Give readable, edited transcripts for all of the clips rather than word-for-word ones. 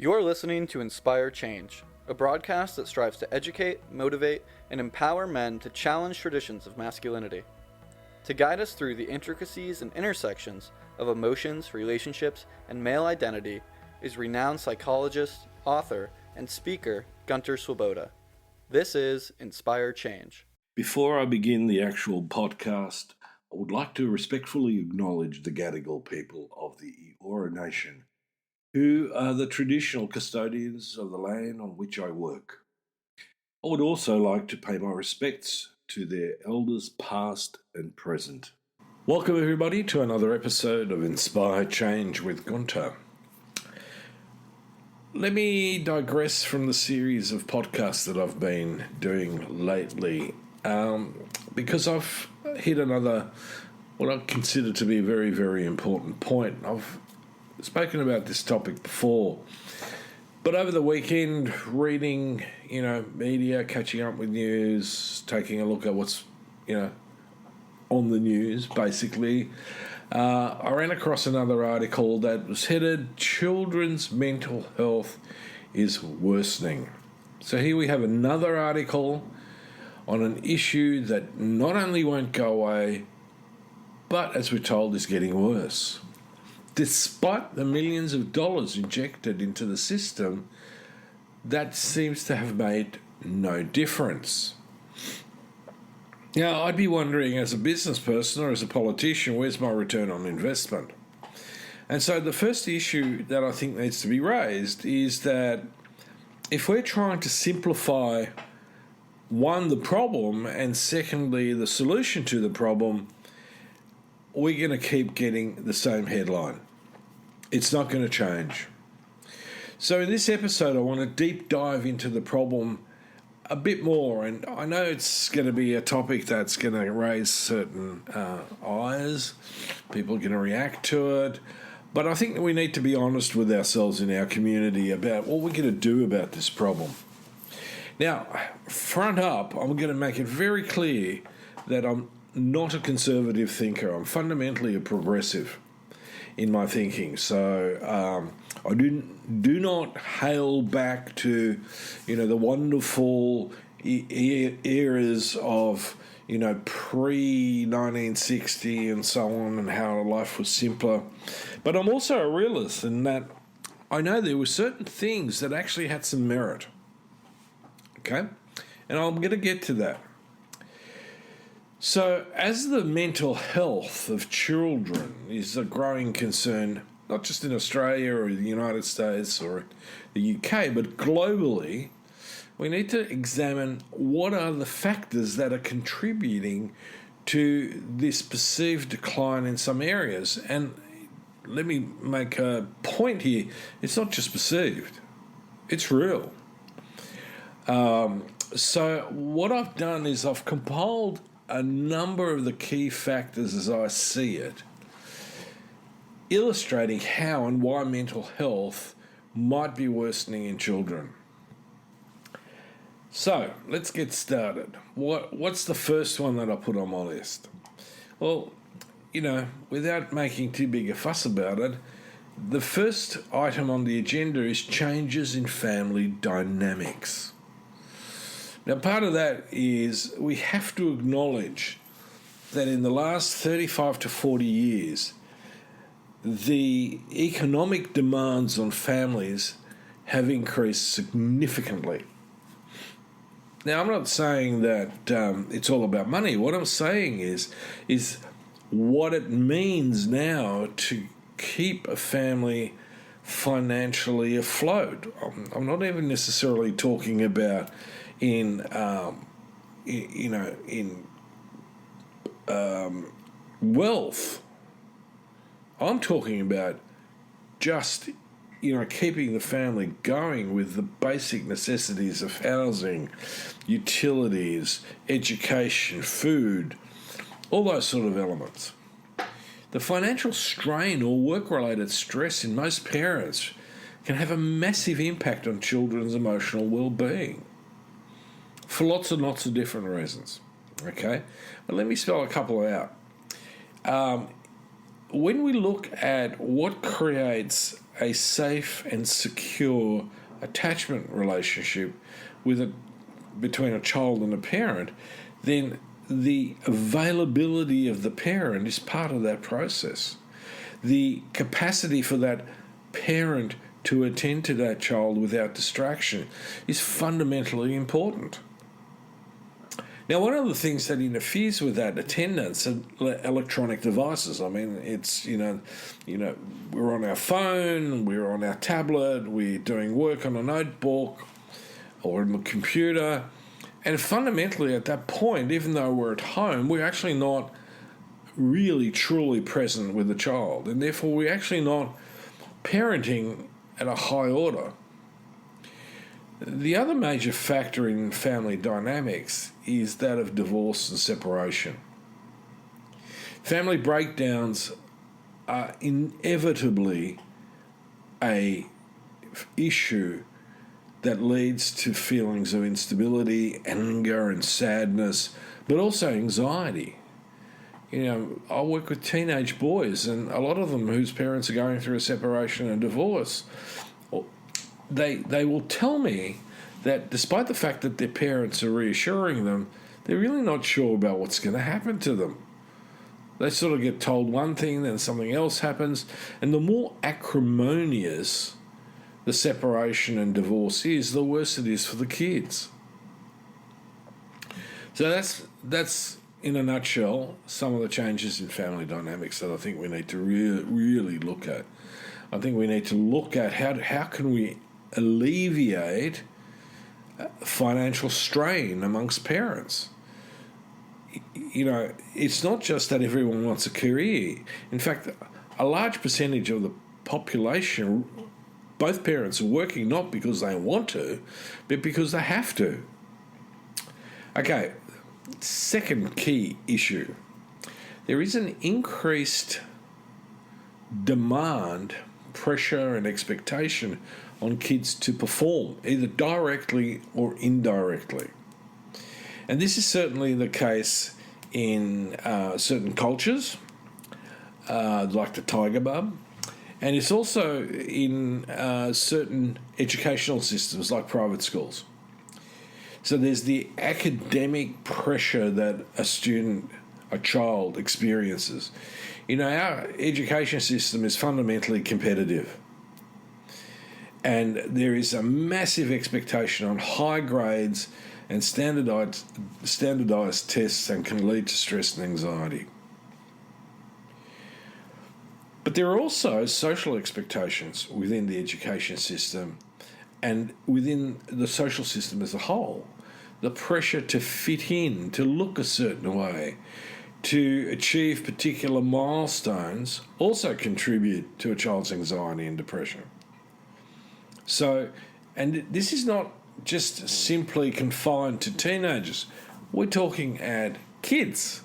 You're listening to Inspire Change, a broadcast that strives to educate, motivate, and empower men to challenge traditions of masculinity. To guide us through the intricacies and intersections of emotions, relationships, and male identity is renowned psychologist, author, and speaker Gunter Swoboda. This is Inspire Change. Before I begin the actual podcast, I would like to respectfully acknowledge the Gadigal people of the Eora Nation, who are the traditional custodians of the land on which I work. I would also like to pay my respects to their elders past and present. Welcome everybody to another episode of Inspire Change with Gunter. Let me digress from the series of podcasts that I've been doing lately because I've hit another, what I consider to be a very, very important point. I've spoken about this topic before, but over the weekend, reading, media, catching up with news, taking a look at what's, on the news, basically, I ran across another article that was headed, "Children's Mental Health is Worsening." So here we have another article on an issue that not only won't go away, but as we're told is getting worse. Despite the millions of dollars injected into the system, that seems to have made no difference. Now, I'd be wondering, as a business person or as a politician, where's my return on investment? And so the first issue that I think needs to be raised is that if we're trying to simplify, one, the problem, and secondly, the solution to the problem, we're going to keep getting the same headline. It's not going to change. So in this episode, I want to deep dive into the problem a bit more, and I know it's going to be a topic that's going to raise certain eyes. People are going to react to it, but I think that we need to be honest with ourselves in our community about what we're going to do about this problem. Now, front up, I'm going to make it very clear that I'm not a conservative thinker. I'm fundamentally a progressive in my thinking. So I do not hail back to, the wonderful eras of, pre-1960 and so on, and how life was simpler. But I'm also a realist in that I know there were certain things that actually had some merit. Okay? And I'm going to get to that. So, as the mental health of children is a growing concern, not just in Australia or the United States or the UK, but globally, we need to examine what are the factors that are contributing to this perceived decline in some areas. And let me make a point here. It's not just perceived. It's real. So what I've done is I've compiled a number of the key factors as I see it, illustrating how and why mental health might be worsening in children. So, let's get started. What's the first one that I put on my list? Well, without making too big a fuss about it, the first item on the agenda is changes in family dynamics. Now, part of that is we have to acknowledge that in the last 35 to 40 years, the economic demands on families have increased significantly. Now, I'm not saying that it's all about money. What I'm saying is what it means now to keep a family financially afloat. I'm not even necessarily talking about in wealth. I'm talking about just, keeping the family going with the basic necessities of housing, utilities, education, food, all those sort of elements. The financial strain or work-related stress in most parents can have a massive impact on children's emotional well-being for lots and lots of different reasons. Okay? But let me spell a couple out. when we look at what creates a safe and secure attachment relationship between a child and a parent, then the availability of the parent is part of that process. The capacity for that parent to attend to that child without distraction is fundamentally important. Now, one of the things that interferes with that attendance are electronic devices. I mean, it's, we're on our phone, we're on our tablet, we're doing work on a notebook or on the computer. And fundamentally at that point, even though we're at home, we're actually not really truly present with the child. And therefore, we're actually not parenting at a high order. The other major factor in family dynamics is that of divorce and separation. Family breakdowns are inevitably an issue that leads to feelings of instability, anger and sadness, but also anxiety. I work with teenage boys, and a lot of them whose parents are going through a separation and divorce, they will tell me that despite the fact that their parents are reassuring them, they're really not sure about what's going to happen to them. They sort of get told one thing, then something else happens, and the more acrimonious the separation and divorce is, the worse it is for the kids. So that's in a nutshell some of the changes in family dynamics that I think we need to really look at. I think we need to look at how can we alleviate financial strain amongst parents. It's not just that everyone wants a career. In fact, a large percentage of the population, both parents are working not because they want to, but because they have to. Okay, second key issue. There is an increased demand, pressure and expectation on kids to perform, either directly or indirectly. And this is certainly the case in certain cultures, like the tiger bub, and it's also in certain educational systems like private schools. So there's the academic pressure that a child experiences. Our education system is fundamentally competitive. And there is a massive expectation on high grades and standardized tests, and can lead to stress and anxiety. But there are also social expectations within the education system and within the social system as a whole. The pressure to fit in, to look a certain way, to achieve particular milestones also contribute to a child's anxiety and depression. So, and this is not just simply confined to teenagers. We're talking at kids,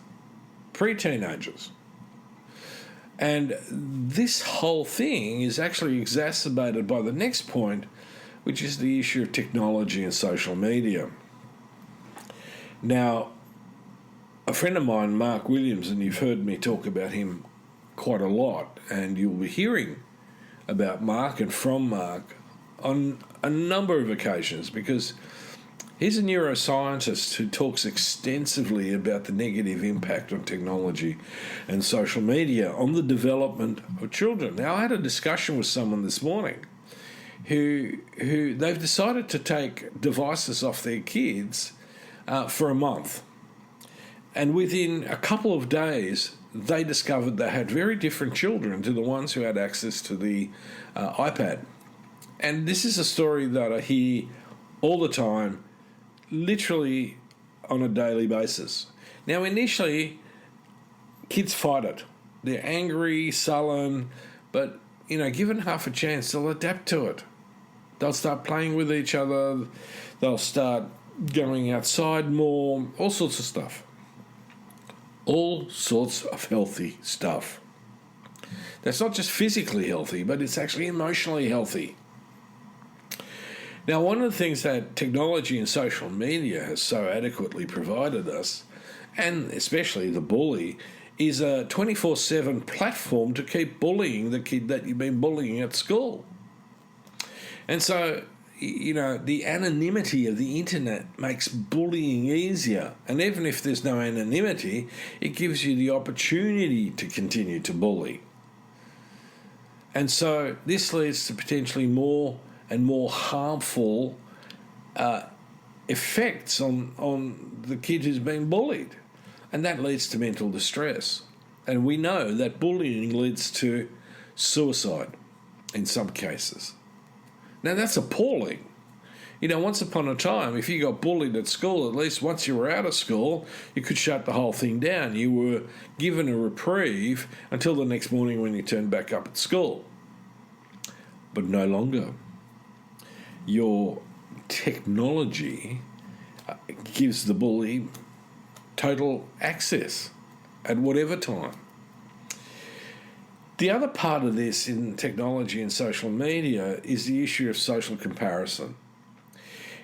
pre-teenagers. And this whole thing is actually exacerbated by the next point, which is the issue of technology and social media. Now, a friend of mine, Mark Williams, and you've heard me talk about him quite a lot, and you'll be hearing about Mark and from Mark on a number of occasions, because he's a neuroscientist who talks extensively about the negative impact of technology and social media on the development of children. Now, I had a discussion with someone this morning who they've decided to take devices off their kids for a month. And within a couple of days, they discovered they had very different children to the ones who had access to the iPad. And this is a story that I hear all the time, literally on a daily basis. Now, initially, kids fight it. They're angry, sullen, but, given half a chance, they'll adapt to it. They'll start playing with each other. They'll start going outside more, all sorts of stuff. All sorts of healthy stuff. That's not just physically healthy, but it's actually emotionally healthy. Now, one of the things that technology and social media has so adequately provided us, and especially the bully, is a 24/7 platform to keep bullying the kid that you've been bullying at school. And so, the anonymity of the internet makes bullying easier. And even if there's no anonymity, it gives you the opportunity to continue to bully. And so this leads to potentially more and more harmful effects on the kid who's been bullied. And that leads to mental distress. And we know that bullying leads to suicide in some cases. Now, that's appalling. Once upon a time, if you got bullied at school, at least once you were out of school, you could shut the whole thing down. You were given a reprieve until the next morning when you turned back up at school. But no longer. Your technology gives the bully total access at whatever time. The other part of this in technology and social media is the issue of social comparison.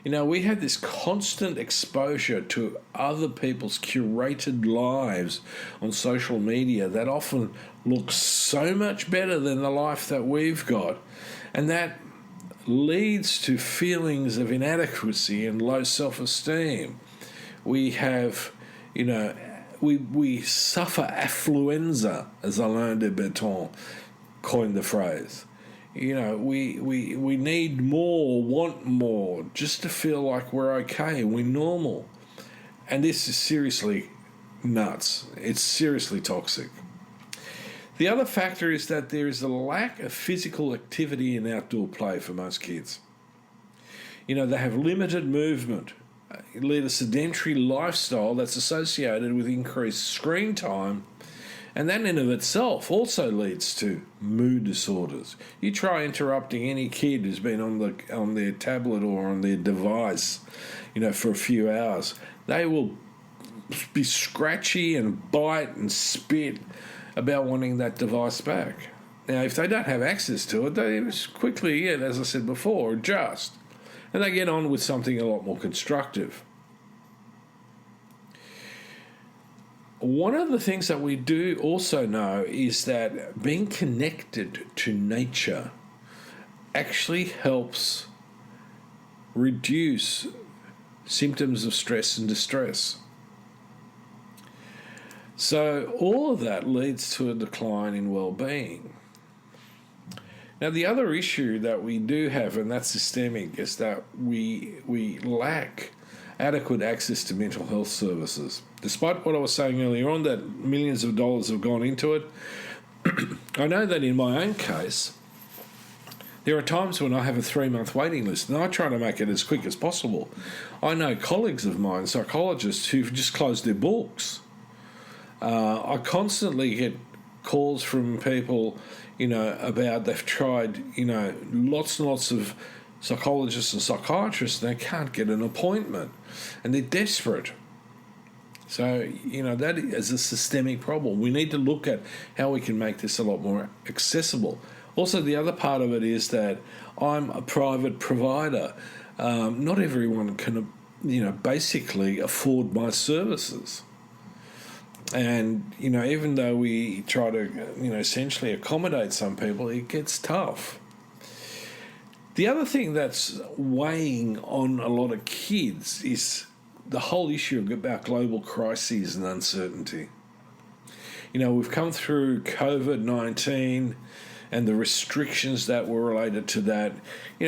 We have this constant exposure to other people's curated lives on social media that often looks so much better than the life that we've got. And that leads to feelings of inadequacy and low self-esteem. We have, we suffer affluenza, as Alain de Botton coined the phrase. We need more, want more, just to feel like we're okay, we're normal. And this is seriously nuts. It's seriously toxic. The other factor is that there is a lack of physical activity and outdoor play for most kids. They have limited movement, lead a sedentary lifestyle that's associated with increased screen time, and that in of itself also leads to mood disorders. You try interrupting any kid who's been on their tablet or on their device, for a few hours, they will be scratchy and bite and spit about wanting that device back. Now, if they don't have access to it, they quickly, as I said before, adjust. And they get on with something a lot more constructive. One of the things that we do also know is that being connected to nature actually helps reduce symptoms of stress and distress. So all of that leads to a decline in well-being. Now, the other issue that we do have, and that's systemic, is that we lack adequate access to mental health services. Despite what I was saying earlier on, that millions of dollars have gone into it, I know that in my own case, there are times when I have a 3-month waiting list, and I try to make it as quick as possible. I know colleagues of mine, psychologists, who've just closed their books. I constantly get calls from people, about they've tried, lots and lots of psychologists and psychiatrists, and they can't get an appointment, and they're desperate. So, that is a systemic problem. We need to look at how we can make this a lot more accessible. Also, the other part of it is that I'm a private provider. Not everyone can, basically afford my services. And, even though we try to, essentially accommodate some people, it gets tough. The other thing that's weighing on a lot of kids is the whole issue about global crises and uncertainty. We've come through COVID-19 and the restrictions that were related to that.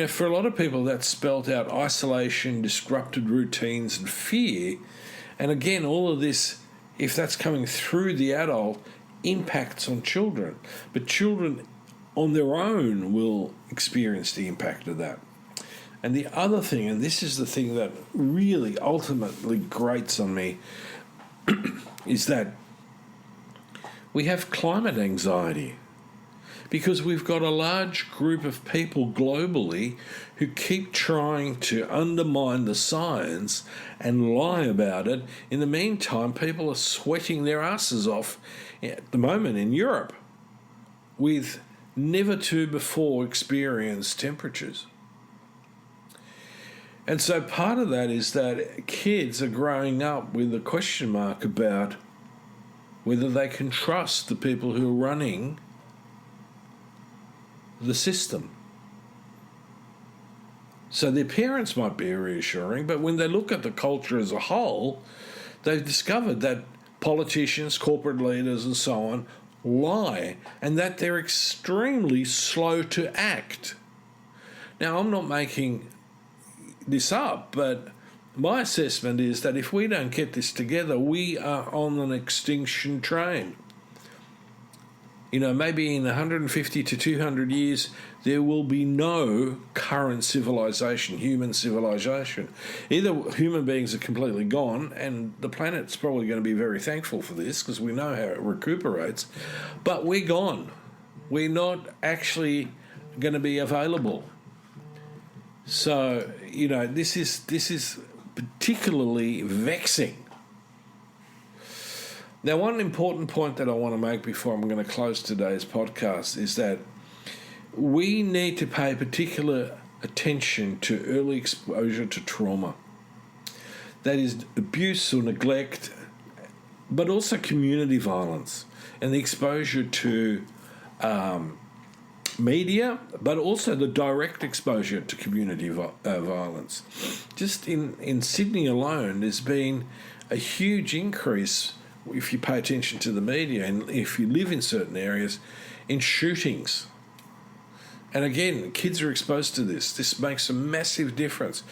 For a lot of people, that spelt out isolation, disrupted routines, and fear. And again, all of this, if that's coming through the adult, impacts on children. But children on their own will experience the impact of that. And the other thing, and this is the thing that really ultimately grates on me, is that we have climate anxiety. Because we've got a large group of people globally who keep trying to undermine the science and lie about it. In the meantime, people are sweating their asses off at the moment in Europe with never-to-before experienced temperatures. And so part of that is that kids are growing up with a question mark about whether they can trust the people who are running the system. So their parents might be reassuring, but when they look at the culture as a whole, they've discovered that politicians, corporate leaders and so on lie, and that they're extremely slow to act. Now, I'm not making this up, but my assessment is that if we don't get this together, we are on an extinction train. Maybe in 150 to 200 years, there will be no current civilization, human civilization. Either human beings are completely gone, and the planet's probably going to be very thankful for this because we know how it recuperates, but we're gone. We're not actually going to be available. So, this is particularly vexing. Now, one important point that I want to make before I'm going to close today's podcast is that we need to pay particular attention to early exposure to trauma. That is abuse or neglect, but also community violence and the exposure to media, but also the direct exposure to community violence. Just in Sydney alone, there's been a huge increase, if you pay attention to the media and if you live in certain areas, in shootings. And again, kids are exposed to this. This makes a massive difference.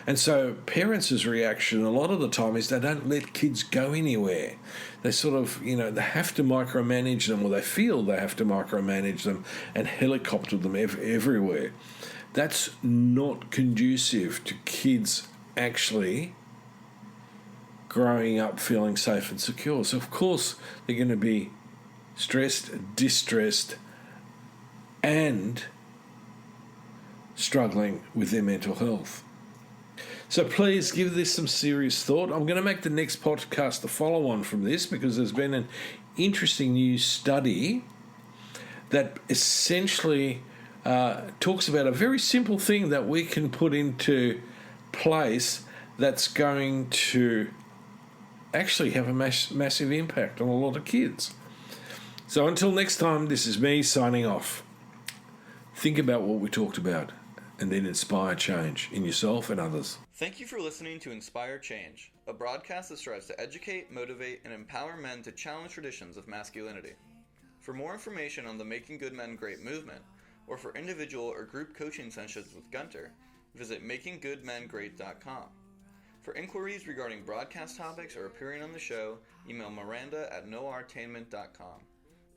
And so parents' reaction a lot of the time is they don't let kids go anywhere. They sort of, they have to micromanage them, or they feel they have to micromanage them and helicopter them everywhere. That's not conducive to kids actually growing up feeling safe and secure. So, of course, they're going to be stressed, distressed, and struggling with their mental health. So please give this some serious thought. I'm going to make the next podcast a follow-on from this because there's been an interesting new study that essentially talks about a very simple thing that we can put into place that's going to actually have a massive impact on a lot of kids. So until next time, this is me signing off. Think about what we talked about and then inspire change in yourself and others. Thank you for listening to Inspire Change, a broadcast that strives to educate, motivate, and empower men to challenge traditions of masculinity. For more information on the Making Good Men Great movement, or for individual or group coaching sessions with Gunter, visit makinggoodmengreat.com. For inquiries regarding broadcast topics or appearing on the show, email Miranda@noirtainment.com.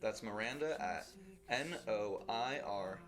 That's Miranda at NOIRTAINMENT.com.